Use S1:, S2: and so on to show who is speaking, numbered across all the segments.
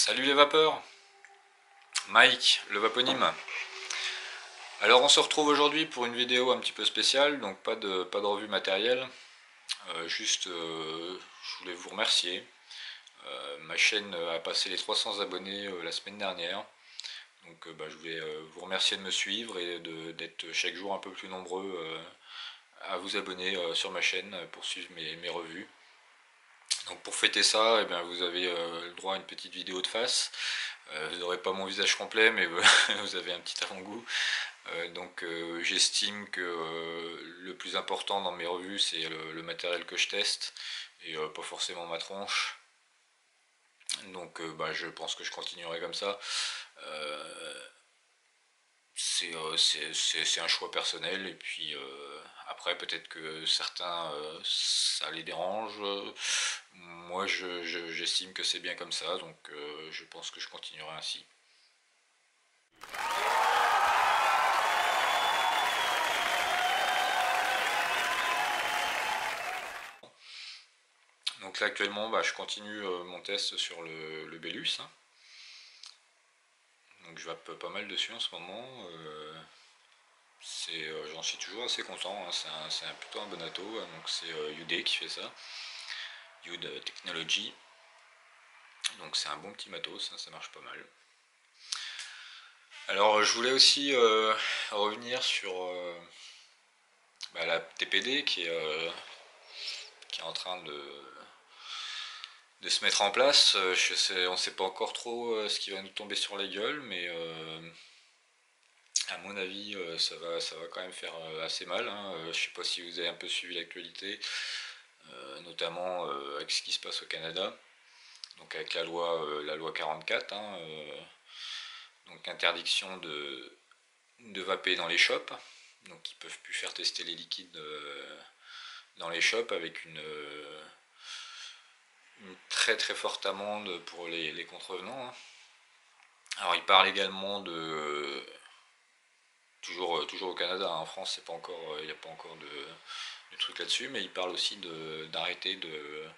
S1: Salut les vapeurs, Mike, le vaponyme. Alors on se retrouve aujourd'hui pour une vidéo un petit peu spéciale, donc pas de revue matérielle. Je voulais vous remercier. Ma chaîne a passé les 300 abonnés la semaine dernière. Donc je voulais vous remercier de me suivre et d'être chaque jour un peu plus nombreux à vous abonner sur ma chaîne pour suivre mes revues. Donc pour fêter ça, eh bien, vous avez le droit à une petite vidéo de face. Vous n'aurez pas mon visage complet, mais vous avez un petit avant-goût. J'estime que le plus important dans mes revues, c'est le matériel que je teste, et pas forcément ma tronche. Je pense que je continuerai comme ça. C'est un choix personnel, et puis après peut-être que certains ça les dérange. Moi j'estime que c'est bien comme ça, donc je pense que je continuerai ainsi. Donc là actuellement je continue mon test sur le Bellus, hein. Donc je vape pas mal dessus en ce moment. J'en suis toujours assez content, hein. Plutôt un bon ato, hein. Donc c'est UD qui fait ça, UD Technology. Donc c'est un bon petit matos, hein, ça marche pas mal. Alors je voulais aussi revenir sur la TPD qui est en train de se mettre en place. On ne sait pas encore trop ce qui va nous tomber sur la gueule, mais à mon avis ça va quand même faire assez mal, hein. Je ne sais pas si vous avez un peu suivi l'actualité, notamment avec ce qui se passe au Canada, donc avec la loi 44, hein, donc interdiction de vaper dans les shops. Donc ils peuvent plus faire tester les liquides dans les shops, avec une très très forte amende pour les contrevenants, hein. Alors il parle également toujours au Canada, hein. En France c'est pas encore, il n'y a pas encore de truc là-dessus, mais il parle aussi d'arrêter de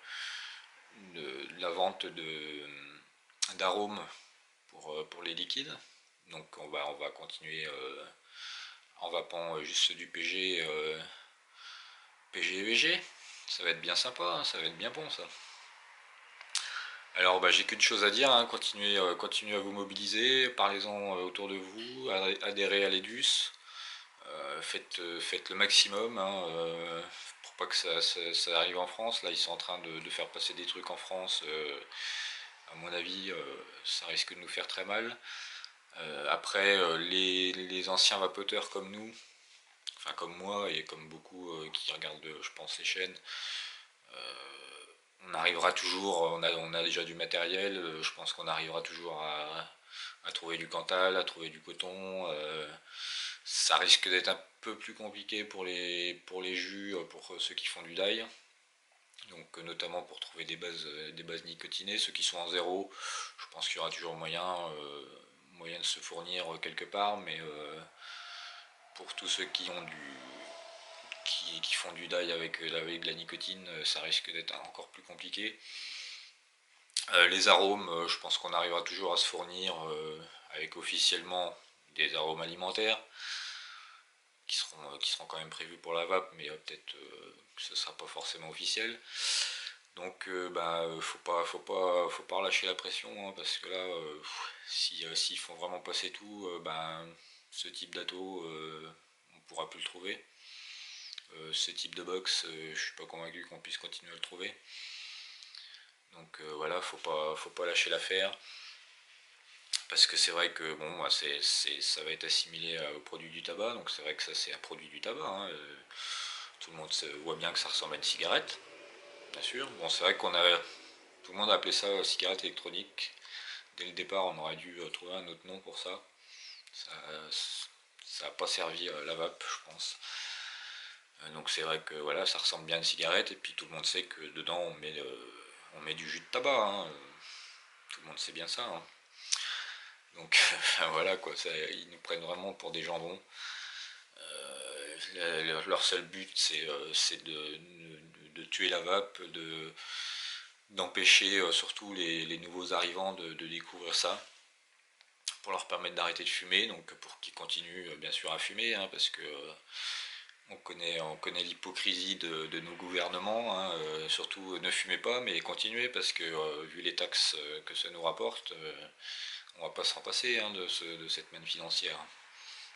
S1: la vente d'arômes pour les liquides. Donc on va continuer en vapant juste du PG et VG. Ça va être bien sympa, hein, ça va être bien bon ça. Alors j'ai qu'une chose à dire, hein, continuez à vous mobiliser, parlez-en autour de vous, adhérez à l'EDUS, faites le maximum, hein, pour pas que ça arrive en France. Là ils sont en train de faire passer des trucs en France, à mon avis ça risque de nous faire très mal. Après les anciens vapoteurs comme nous, enfin comme moi et comme beaucoup qui regardent je pense les chaînes, on arrivera toujours, on a déjà du matériel, je pense qu'on arrivera toujours à trouver du Cantal, à trouver du coton. Ça risque d'être un peu plus compliqué pour les jus, pour ceux qui font du dye. Donc notamment pour trouver des bases nicotinées, ceux qui sont en zéro, je pense qu'il y aura toujours moyen de se fournir quelque part, mais pour tous ceux qui font du dye avec de la nicotine, ça risque d'être encore plus compliqué. Les arômes, je pense qu'on arrivera toujours à se fournir avec officiellement des arômes alimentaires qui seront quand même prévus pour la vape, mais peut-être que ce ne sera pas forcément officiel. Donc faut pas relâcher la pression, hein, parce que là s'ils font vraiment passer tout, ce type d'ato on pourra plus le trouver. Ce type de box, je suis pas convaincu qu'on puisse continuer à le trouver. Donc voilà, faut pas lâcher l'affaire. Parce que c'est vrai que bon, ça va être assimilé au produit du tabac, donc c'est vrai que ça c'est un produit du tabac, hein. Tout le monde voit bien que ça ressemble à une cigarette, bien sûr. Bon, c'est vrai tout le monde a appelé ça cigarette électronique. Dès le départ, on aurait dû trouver un autre nom pour ça. Ça n'a pas servi à la vape, je pense. Donc c'est vrai que voilà, ça ressemble bien à une cigarette, et puis tout le monde sait que dedans on met du jus de tabac, hein. Tout le monde sait bien ça, hein. Donc voilà quoi, ils nous prennent vraiment pour des jambons. Leur seul but c'est de tuer la vape, d'empêcher surtout les nouveaux arrivants de découvrir ça, pour leur permettre d'arrêter de fumer, donc pour qu'ils continuent bien sûr à fumer, hein, parce que on connaît l'hypocrisie de nos gouvernements, hein, surtout ne fumez pas, mais continuez, parce que vu les taxes que ça nous rapporte, on va pas s'en passer, hein, de cette manne financière.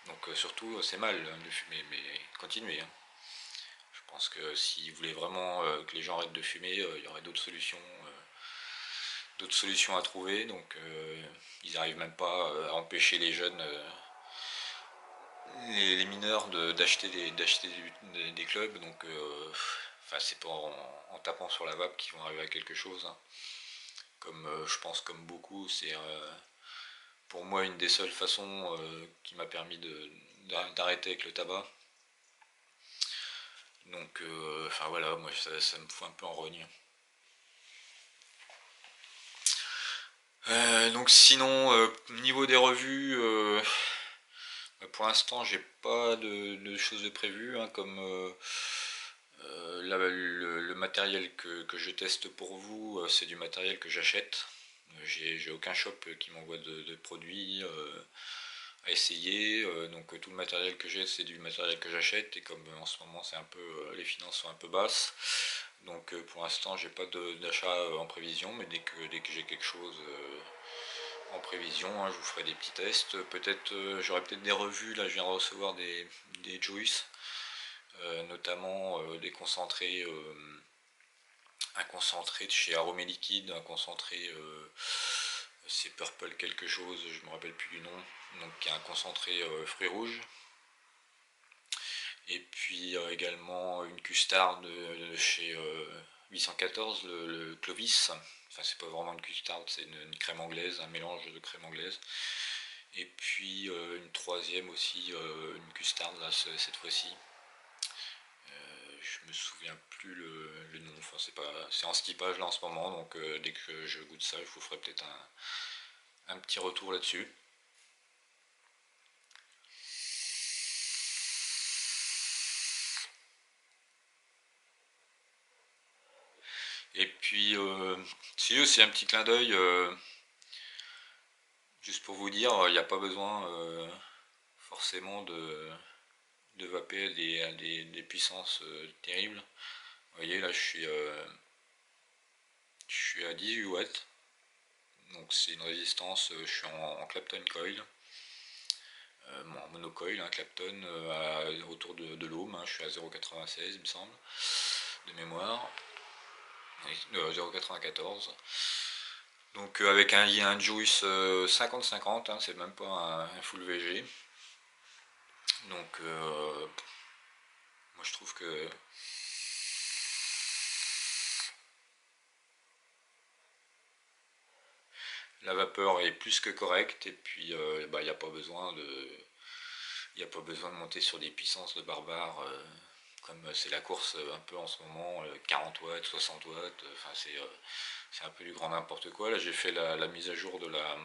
S1: Donc surtout c'est mal, hein, de fumer, mais continuez, hein. Je pense que si vous voulez vraiment que les gens arrêtent de fumer, il y aurait d'autres solutions à trouver. Donc ils n'arrivent même pas à empêcher les jeunes, les mineurs d'acheter des clubs. Donc enfin, c'est pas en tapant sur la vape qu'ils vont arriver à quelque chose, hein. Comme je pense comme beaucoup, c'est pour moi une des seules façons qui m'a permis d'arrêter avec le tabac. Donc enfin voilà, moi ça me fout un peu en rogne. Donc sinon, niveau des revues, pour l'instant j'ai pas de choses de prévues, hein, comme là, le matériel que je teste pour vous, c'est du matériel que j'achète. J'ai aucun shop qui m'envoie de produits à essayer, donc tout le matériel que j'ai c'est du matériel que j'achète, et comme en ce moment c'est un peu les finances sont un peu basses, donc pour l'instant j'ai pas d'achat en prévision, mais dès que j'ai quelque chose en prévision, hein, je vous ferai des petits tests. Peut-être j'aurai peut-être des revues. Là je viens de recevoir des juice, notamment des concentrés, un concentré de chez Aromé Liquide, un concentré c'est Purple quelque chose, je me rappelle plus du nom, donc qui est un concentré fruits rouges. Et puis également une custard de chez 814, le Clovis. Enfin, c'est pas vraiment une custard, c'est une crème anglaise, un mélange de crème anglaise. Et puis une troisième aussi, une custard là, cette fois-ci. Je me souviens plus le nom, enfin c'est en skippage là en ce moment, donc dès que je goûte ça, je vous ferai peut-être un petit retour là-dessus. Et puis si aussi un petit clin d'œil, juste pour vous dire, il n'y a pas besoin forcément de vaper des puissances terribles. Vous voyez là je suis à 18 watts, donc c'est une résistance, je suis en Clapton coil, en monocoil, hein, Clapton, autour de l'ohm, hein, je suis à 0,96 il me semble, de mémoire, 0,94. Donc avec un Juice 50-50, hein, c'est même pas un full VG. Donc moi je trouve que la vapeur est plus que correcte, et puis bah, il n'y a pas besoin de monter sur des puissances de barbares, comme c'est la course un peu en ce moment, 40 watts, 60 watts, enfin c'est un peu du grand n'importe quoi. Là j'ai fait la mise à jour de la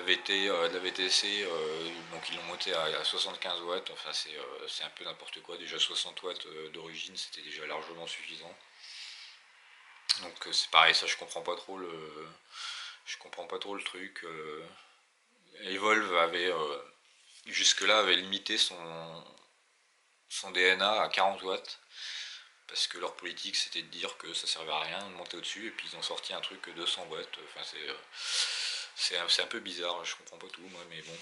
S1: VT, de la VTC, donc ils l'ont monté à 75 watts, enfin c'est un peu n'importe quoi. Déjà 60 watts d'origine c'était déjà largement suffisant. Donc c'est pareil, ça je comprends pas trop le truc. Evolve avait jusque-là avait limité son DNA à 40 watts, parce que leur politique c'était de dire que ça servait à rien de monter au-dessus, et puis ils ont sorti un truc 200 watts. Enfin c'est un peu bizarre, je comprends pas tout moi, mais bon.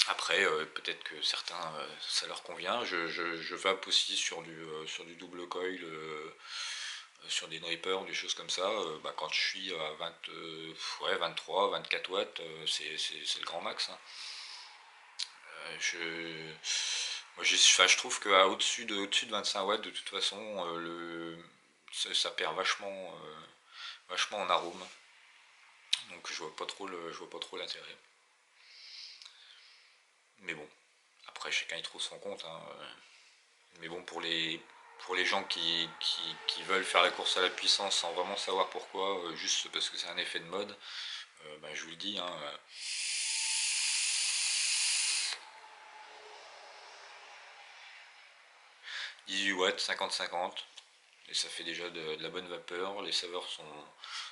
S1: Après peut-être que certains ça leur convient. Je vape aussi sur du double coil, sur des drippers, des choses comme ça. Bah, quand je suis à 20, ouais, 23, 24 watts, c'est le grand max, hein. Moi, enfin, je trouve au-dessus de 25 watts, de toute façon, ça perd vachement en arôme. Donc je vois pas trop l'intérêt. Mais bon, après chacun y trouve son compte, hein. Mais bon, pour les gens qui veulent faire la course à la puissance sans vraiment savoir pourquoi, juste parce que c'est un effet de mode, bah, je vous le dis, hein, 18 watts, 50-50. et ça fait déjà de la bonne vapeur, les saveurs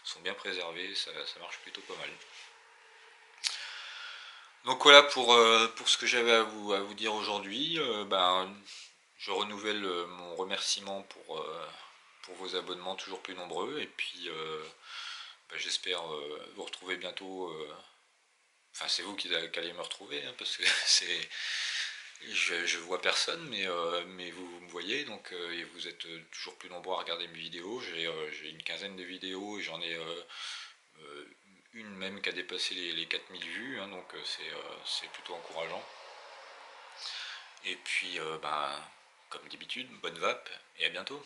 S1: sont bien préservées, ça marche plutôt pas mal. Donc voilà pour ce que j'avais à vous dire aujourd'hui. Je renouvelle mon remerciement pour vos abonnements toujours plus nombreux, et puis j'espère vous retrouver bientôt. Enfin, c'est vous qui allez me retrouver, hein, parce que je vois personne, mais vous me voyez, donc et vous êtes toujours plus nombreux à regarder mes vidéos. J'ai une quinzaine de vidéos et j'en ai euh, une même qui a dépassé les 4000 vues, hein, donc c'est plutôt encourageant. Et puis, comme d'habitude, bonne vape et à bientôt.